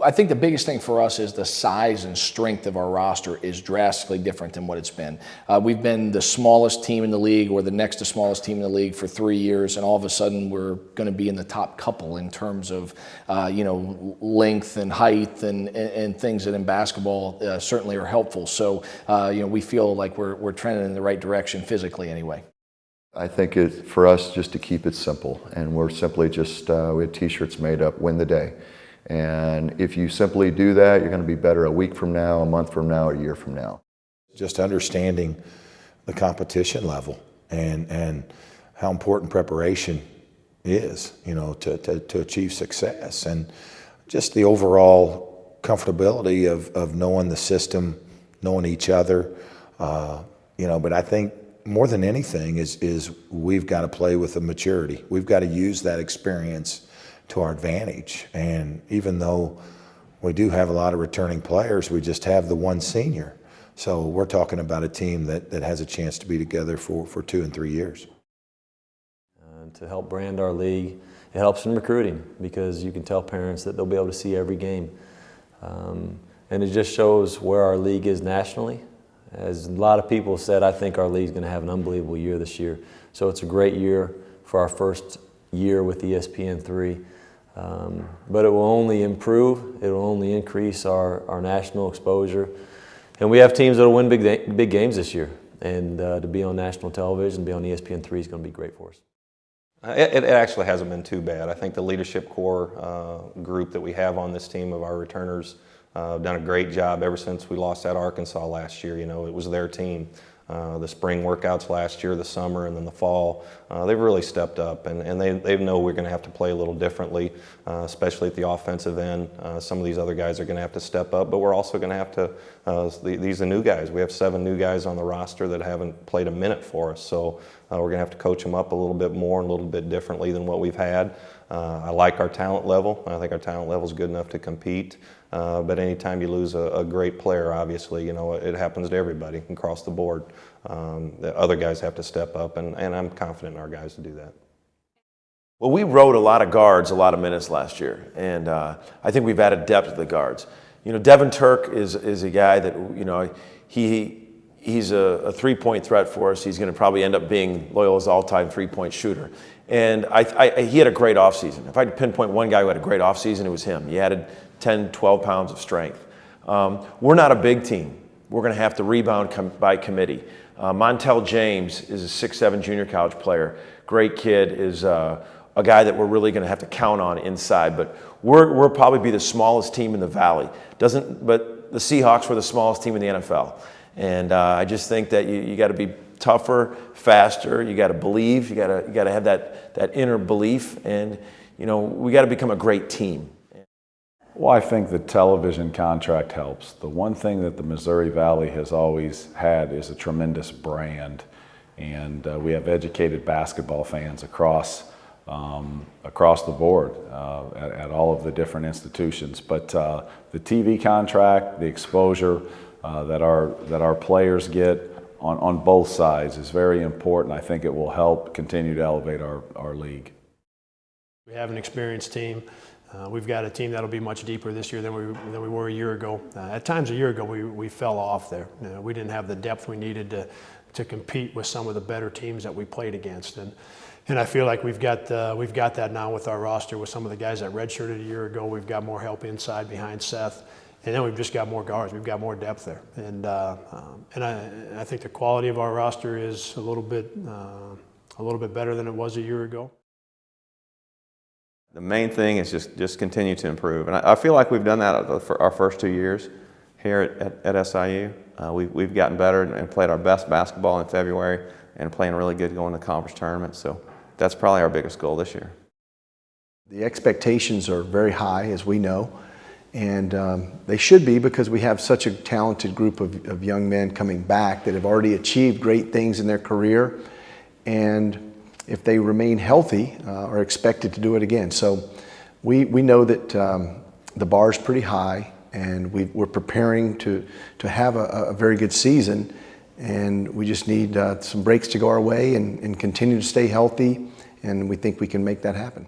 I think the biggest thing for us is the size and strength of our roster is drastically different than what it's been. We've been the smallest team in the league or the next to smallest team in the league for 3 years, and all of a sudden we're going to be in the top couple in terms of length and height and things that in basketball certainly are helpful. So we feel like we're trending in the right direction physically anyway. I think for us just to keep it simple, and we're simply just we had T-shirts made up, win the day. And if you simply do that, you're going to be better a week from now, a month from now, a year from now. Just understanding the competition level and how important preparation is, to achieve success, and just the overall comfortability of knowing the system, knowing each other, but I think more than anything is we've got to play with the maturity. We've got to use that experience to our advantage. And even though we do have a lot of returning players, we just have the one senior. So we're talking about a team that has a chance to be together for 2 and 3 years. To help brand our league, it helps in recruiting because you can tell parents that they'll be able to see every game. And it just shows where our league is nationally. As a lot of people said, I think our league's going to have an unbelievable year this year. So it's a great year for our first year with ESPN3. But it will only improve, it will only increase our national exposure. And we have teams that will win big games this year. And to be on national television, be on ESPN3 is going to be great for us. It actually hasn't been too bad. I think the leadership core group that we have on this team of our returners done a great job ever since we lost at Arkansas last year. It was their team. The spring workouts last year, the summer, and then the fall, they've really stepped up, and they know we're going to have to play a little differently, especially at the offensive end. Some of these other guys are going to have to step up, but we're also going to have to, these are new guys. We have 7 new guys on the roster that haven't played a minute for us, so we're going to have to coach them up a little bit more and a little bit differently than what we've had. I like our talent level. I think our talent level is good enough to compete. But anytime you lose a great player, obviously, it happens to everybody across the board. The other guys have to step up, and I'm confident in our guys to do that. Well, we rode a lot of guards, a lot of minutes last year, and I think we've added depth to the guards. Devin Turk is a guy that, he's a three-point threat for us. He's going to probably end up being Loyola's all-time three-point shooter. And he had a great offseason. If I had to pinpoint one guy who had a great offseason, it was him. He added 10, 12 pounds of strength. We're not a big team. We're going to have to rebound by committee. Montel James is a 6'7" junior college player. Great kid, is a guy that we're really going to have to count on inside. But we'll probably be the smallest team in the Valley. But the Seahawks were the smallest team in the NFL. And I just think that you got to be tougher, faster. You got to believe. You got to have that inner belief, and we got to become a great team. Well, I think the television contract helps. The one thing that the Missouri Valley has always had is a tremendous brand, and we have educated basketball fans across the board at all of the different institutions. But the TV contract, the exposure that our players get on both sides is very important. I think it will help continue to elevate our league. We have an experienced team. We've got a team that'll be much deeper this year than we were a year ago. At times a year ago we fell off there. We didn't have the depth we needed to compete with some of the better teams that we played against. And I feel like we've got that now with our roster, with some of the guys that redshirted a year ago. We've got more help inside behind Seth. And then we've just got more guards. We've got more depth there, and I think the quality of our roster is a little bit better than it was a year ago. The main thing is just continue to improve, and I feel like we've done that for our first 2 years here at SIU. We've gotten better and played our best basketball in February, and playing really good going to conference tournaments. So that's probably our biggest goal this year. The expectations are very high, as we know. And they should be, because we have such a talented group of young men coming back that have already achieved great things in their career, and if they remain healthy, are expected to do it again. So we know that the bar is pretty high, and we're preparing to have a very good season, and we just need some breaks to go our way and continue to stay healthy, and we think we can make that happen.